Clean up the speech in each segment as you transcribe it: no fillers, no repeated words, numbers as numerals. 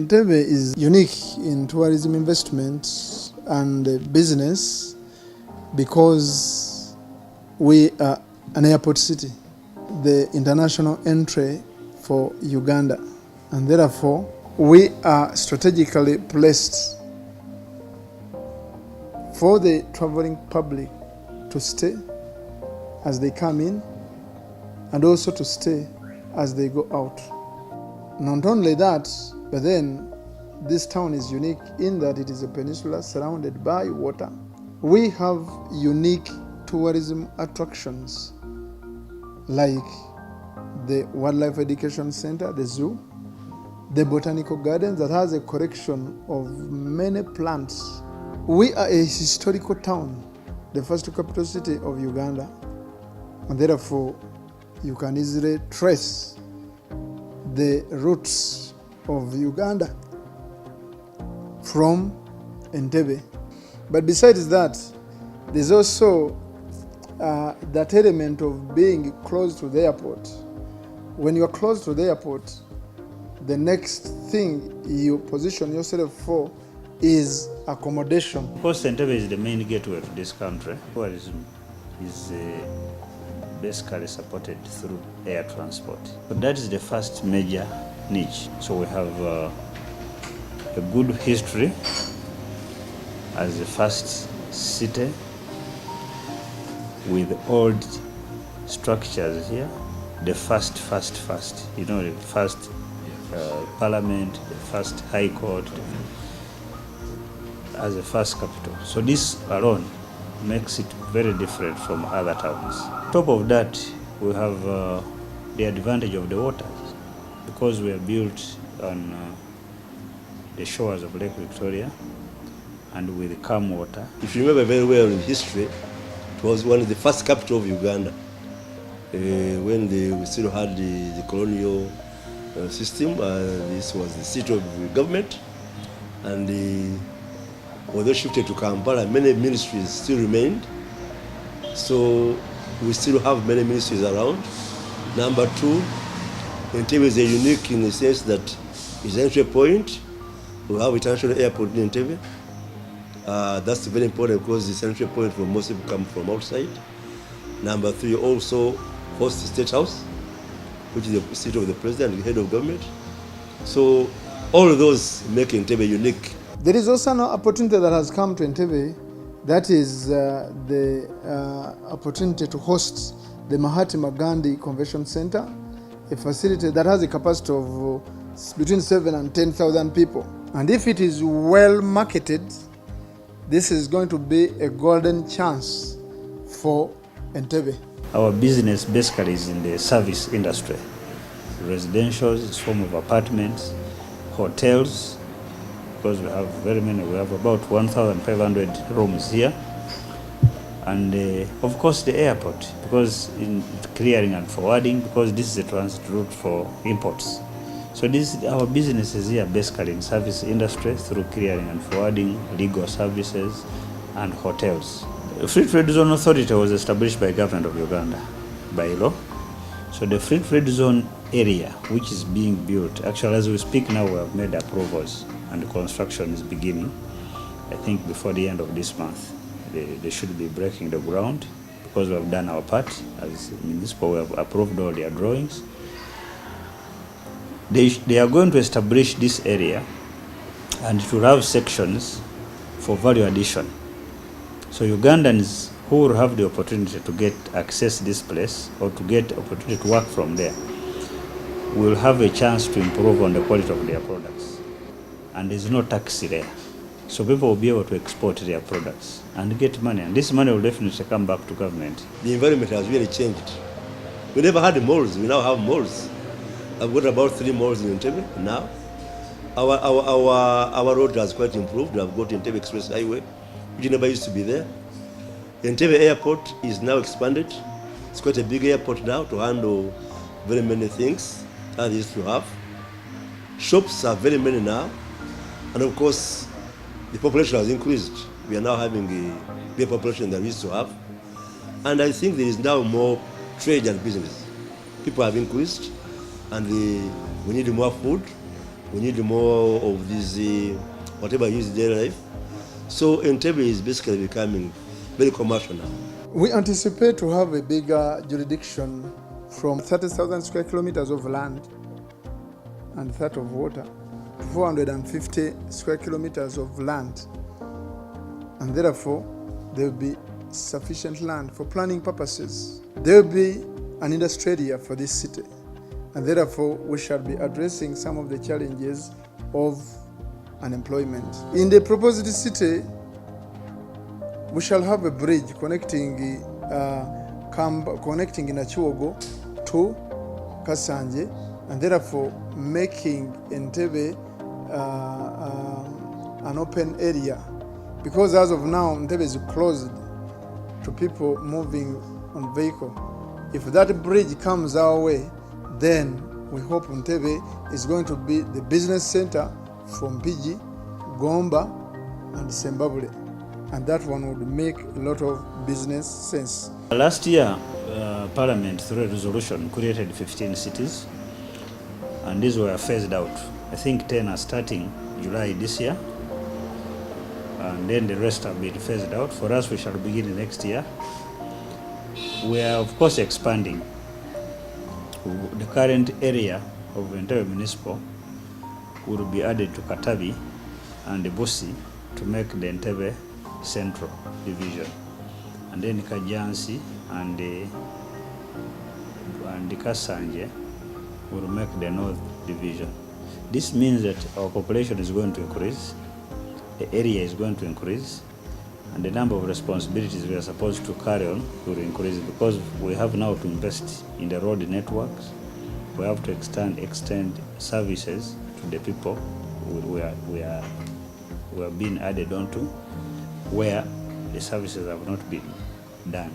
Entebbe is unique in tourism investment and business because we are an airport city, the international entry for Uganda, and therefore we are strategically placed for the traveling public to stay as they come in and also to stay as they go out. Not only that, but then this town is unique in that it is a peninsula surrounded by water. We have unique tourism attractions like the Wildlife Education Center, the zoo, the Botanical Gardens that has a collection of many plants. We are a historical town, the first capital city of Uganda, and therefore you can easily trace the roots of Uganda from Entebbe. But besides that, there's also that element of being close to the airport. When you're close to the airport, the next thing you position yourself for is accommodation. Of course, Entebbe is the main gateway to this country. Tourism is basically supported through air transport. But that is the first major niche. So we have a good history as the first city with old structures here. The first, you know, the first parliament, the first high court, as the first capital. So this alone makes it very different from other towns. On top of that, we have the advantage of the waters because we are built on the shores of Lake Victoria and with calm water. If you remember very well in history, it was one of the first capital of Uganda when we still had the colonial system. This was the seat of the government, and although shifted to Kampala, many ministries still remained. So we still have many ministries around. Number two, Entebbe is unique in the sense that it's an entry point. We have international airport in Entebbe. That's very important because it's an entry point for most people come from outside. Number three, also hosts the State House, which is the seat of the president, the head of government. So all of those make Entebbe unique. There is also an opportunity that has come to Entebbe, that is the opportunity to host the Mahatma Gandhi Convention Center, a facility that has a capacity of between 7,000 and 10,000 people. And if it is well marketed, this is going to be a golden chance for Entebbe. Our business basically is in the service industry. Residentials, it's form of apartments, hotels, because we have very many. We have about 1,500 rooms here. And of course the airport, because in clearing and forwarding, because this is a transit route for imports. So our business is here basically in service industry through clearing and forwarding, legal services, and hotels. The Free Trade Zone Authority was established by Government of Uganda by law. So the Free Trade Zone area, which is being built, actually as we speak now, we have made approvals and the construction is beginning. I think before the end of this month, they should be breaking the ground because we have done our part as municipal. We have approved all their drawings. They are going to establish this area and it will have sections for value addition. So Ugandans who will have the opportunity to access this place or to get opportunity to work from there will have a chance to improve on the quality of their products. And there's no tax there. So people will be able to export their products and get money. And this money will definitely come back to government. The environment has really changed. We never had malls, we now have malls. I've got about 3 malls in Entebbe now. Our road has quite improved. I've got Entebbe Express Highway, which never used to be there. Entebbe Airport is now expanded. It's quite a big airport now to handle very many things that they used to have. Shops are very many now. And of course, the population has increased. We are now having a bigger population than we used to have. And I think there is now more trade and business. People have increased, and we need more food. We need more of these, whatever you use in daily life. So Entebbe is basically becoming very commercial now. We anticipate to have a bigger jurisdiction from 30,000 square kilometers of land and that of water to 450 square kilometers of land. And therefore, there will be sufficient land for planning purposes. There will be an industry area for this city. And therefore, we shall be addressing some of the challenges of unemployment. In the proposed city, we shall have a bridge connecting Nachiwogo to Kasanje, and therefore making Entebbe an open area. Because as of now, Entebbe is closed to people moving on vehicle. If that bridge comes our way, then we hope Entebbe is going to be the business center from Mpigi, Gomba, and Sembabule. And that one would make a lot of business sense. Last year, Parliament, through a resolution, created 15 cities, and these were phased out. I think 10 are starting July this year, and then the rest have been phased out. For us, we shall begin next year. We are, of course, expanding. The current area of Entebbe Municipal will be added to Katabi and Busi to make the Entebbe Central Division, and then Kajansi and Kasanje will make the North Division. This means that our population is going to increase, the area is going to increase, and the number of responsibilities we are supposed to carry on will increase, because we have now to invest in the road networks. We have to extend services to the people we are being added onto, where the services have not been done.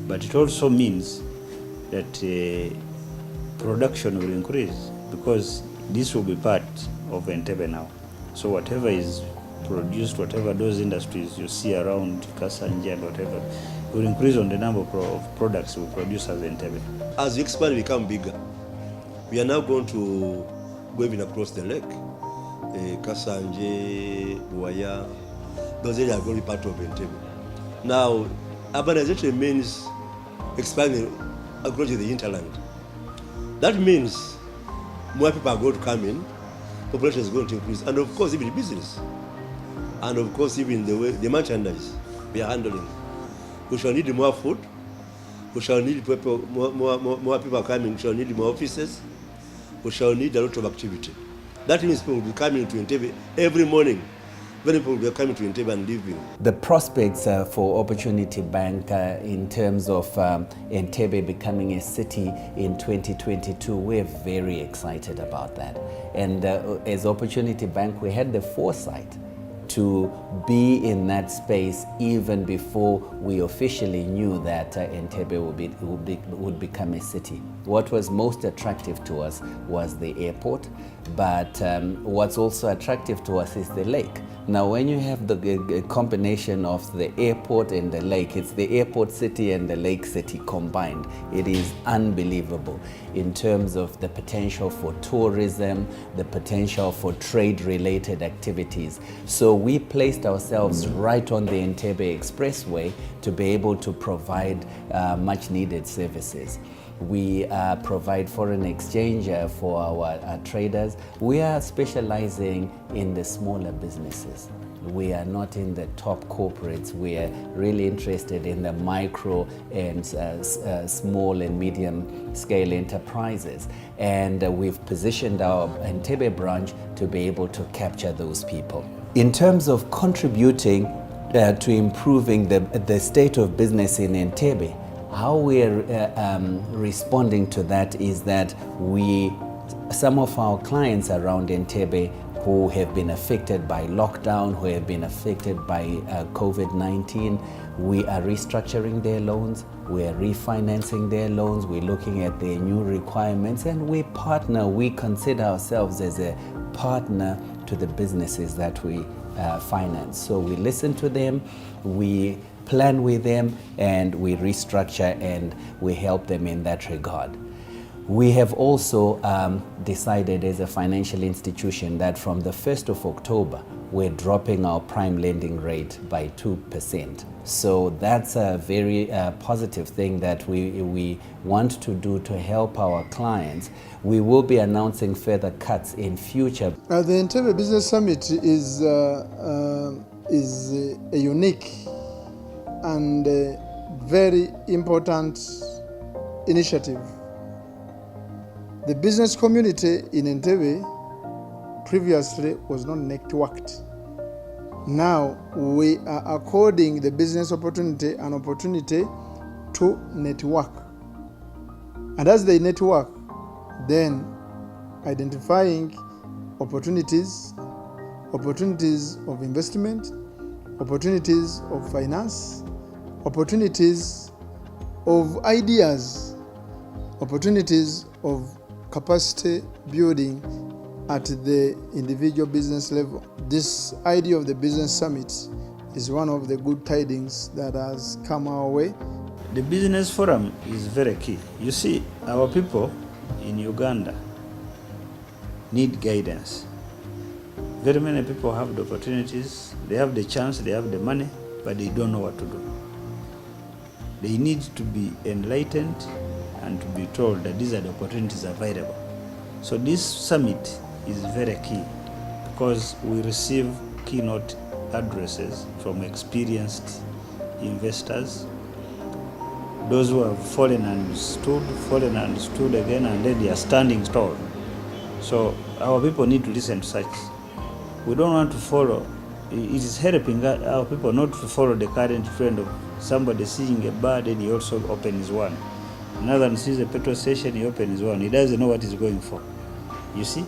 But it also means that production will increase, because this will be part of Entebbe now. So whatever is produced, whatever those industries you see around Kasanje and whatever, will increase on the number of products we produce as Entebbe. As we expand and become bigger, we are now going to go even across the lake. Kasanje, Buaya, those areas are going to be part of Entebbe. Now, urbanization means expanding across the hinterland. That means more people are going to come in, population is going to increase, and of course even business, and of course even the way the merchandise we are handling. We shall need more food, we shall need people, more people coming, we shall need more offices, we shall need a lot of activity. That means people will be coming to Entebbe every morning. Many people will be coming to Entebbe and living. The prospects for Opportunity Bank in terms of Entebbe becoming a city in 2022, we're very excited about that. And as Opportunity Bank, we had the foresight to be in that space even before we officially knew that Entebbe would become a city. What was most attractive to us was the airport, but what's also attractive to us is the lake. Now, when you have the combination of the airport and the lake, it's the airport city and the lake city combined. It is unbelievable in terms of the potential for tourism, the potential for trade-related activities. So we placed ourselves right on the Entebbe Expressway to be able to provide much-needed services. We provide foreign exchange for our traders. We are specializing in the smaller businesses. We are not in the top corporates. We are really interested in the micro and small and medium scale enterprises. And we've positioned our Entebbe branch to be able to capture those people. In terms of contributing to improving the state of business in Entebbe, how we're responding to that is that some of our clients around Entebbe who have been affected by lockdown, who have been affected by COVID-19, we are restructuring their loans, we are refinancing their loans, we're looking at their new requirements, and we consider ourselves as a partner to the businesses that we finance. So we listen to them, we plan with them, and we restructure and we help them in that regard. We have also decided as a financial institution that from the 1st of October, we're dropping our prime lending rate by 2%. So that's a very positive thing that we want to do to help our clients. We will be announcing further cuts in future. The Entebbe Business Summit is a unique and very important initiative. The business community in Entebbe previously was not networked. Now we are according the business opportunity an opportunity to network. And as they network, then identifying opportunities of investment, opportunities of finance, opportunities of ideas, opportunities of capacity building at the individual business level. This idea of the Business Summit is one of the good tidings that has come our way. The business forum is very key. You see, our people in Uganda need guidance. Very many people have the opportunities, they have the chance, they have the money, but they don't know what to do. They need to be enlightened and to be told that these are the opportunities available. So this summit is very key because we receive keynote addresses from experienced investors, those who have fallen and stood again, and then they are standing tall. So our people need to listen to such. We don't want to follow. It is helping our people not to follow the current trend of somebody seeing a bar, then he also opens one. Another one sees a petrol station, he opens one. He doesn't know what he's going for. You see,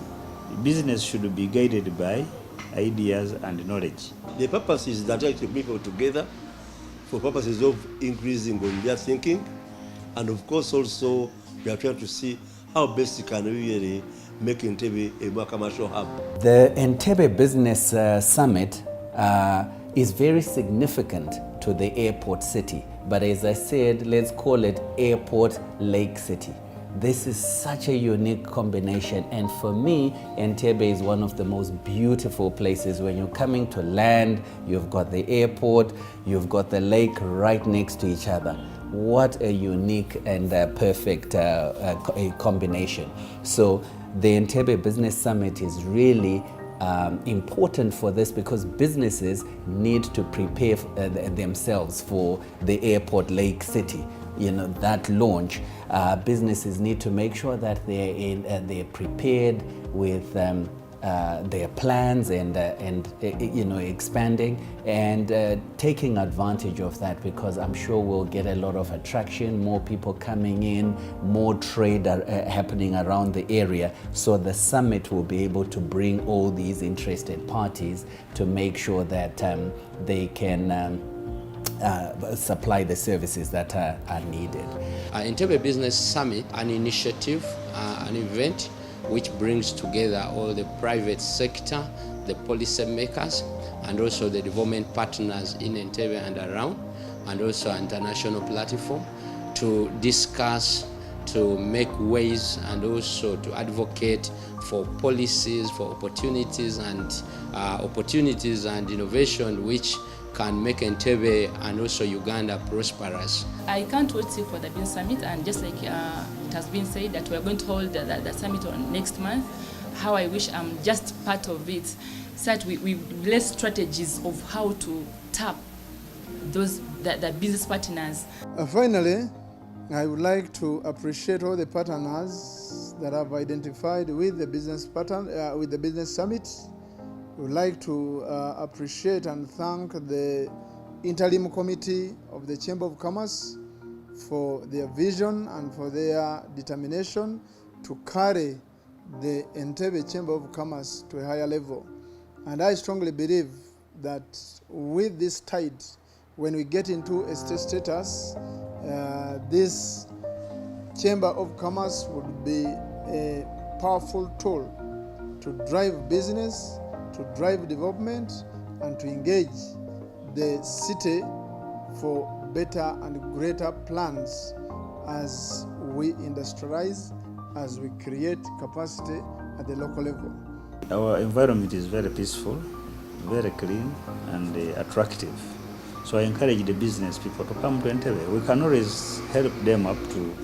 business should be guided by ideas and knowledge. The purpose is that actually people together for purposes of increasing on their thinking, and of course also we are trying to see how best can we really make Entebbe a more commercial hub. The Entebbe Business Summit is very significant to the airport city, but as I said, let's call it Airport Lake City. This is such a unique combination, and for me, Entebbe is one of the most beautiful places. When you're coming to land, you've got the airport, you've got the lake right next to each other. What a unique and perfect combination. So the Entebbe Business Summit is really important for this because businesses need to prepare themselves for the Airport Lake City. You know, that launch. Businesses need to make sure that they're prepared with their plans and you know, expanding and taking advantage of that, because I'm sure we'll get a lot of attraction, more people coming in, more trade happening around the area. So the summit will be able to bring all these interested parties to make sure that they can supply the services that are needed. Entebbe Business Summit, an initiative, an event which brings together all the private sector, the policy makers, and also the development partners in Entebbe and around, and also an international platform to discuss, to make ways, and also to advocate for policies, for opportunities and innovation which can make Entebbe and also Uganda prosperous. I can't wait for the Business Summit, and just like it has been said that we're going to hold the summit on next month, how I wish I'm just part of it, so that we lay strategies of how to tap those the business partners. Finally, I would like to appreciate all the partners that have identified with the business with the Business Summit. We would like to appreciate and thank the Interim Committee of the Chamber of Commerce for their vision and for their determination to carry the Entebbe Chamber of Commerce to a higher level. And I strongly believe that with this tide, when we get into a state status, this Chamber of Commerce would be a powerful tool to drive business, to drive development, and to engage the city for better and greater plans as we industrialize, as we create capacity at the local level. Our environment is very peaceful, very clean and attractive. So I encourage the business people to come to Entebbe. We can always help them up to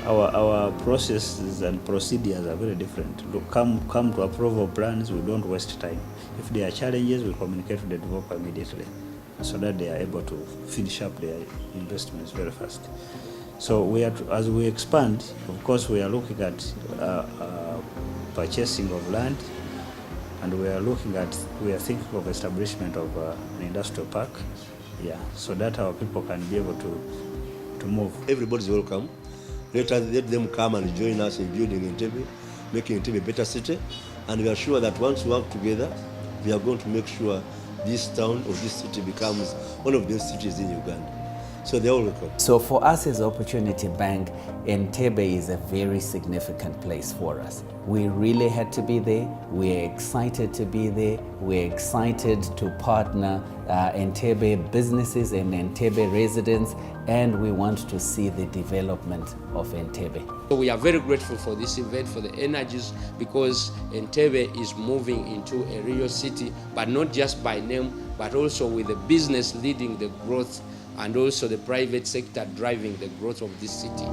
our processes and procedures are very different. Look, come to approval plans, we don't waste time. If there are challenges, we communicate to the developer immediately so that they are able to finish up their investments very fast. So as we expand, of course, we are looking at purchasing of land, and we are thinking of establishment of an industrial park, so that our people can be able to move. Everybody's welcome. Let them come and join us in building Entebbe, making Entebbe a better city, and we are sure that once we work together, we are going to make sure this town or this city becomes one of those cities in Uganda. So they're all welcome. So for us as Opportunity Bank, Entebbe is a very significant place for us. We really had to be there. We're excited to be there. We're excited to partner Entebbe businesses and Entebbe residents, and we want to see the development of Entebbe. We are very grateful for this event, for the energies, because Entebbe is moving into a real city, but not just by name, but also with the business leading the growth and also the private sector driving the growth of this city.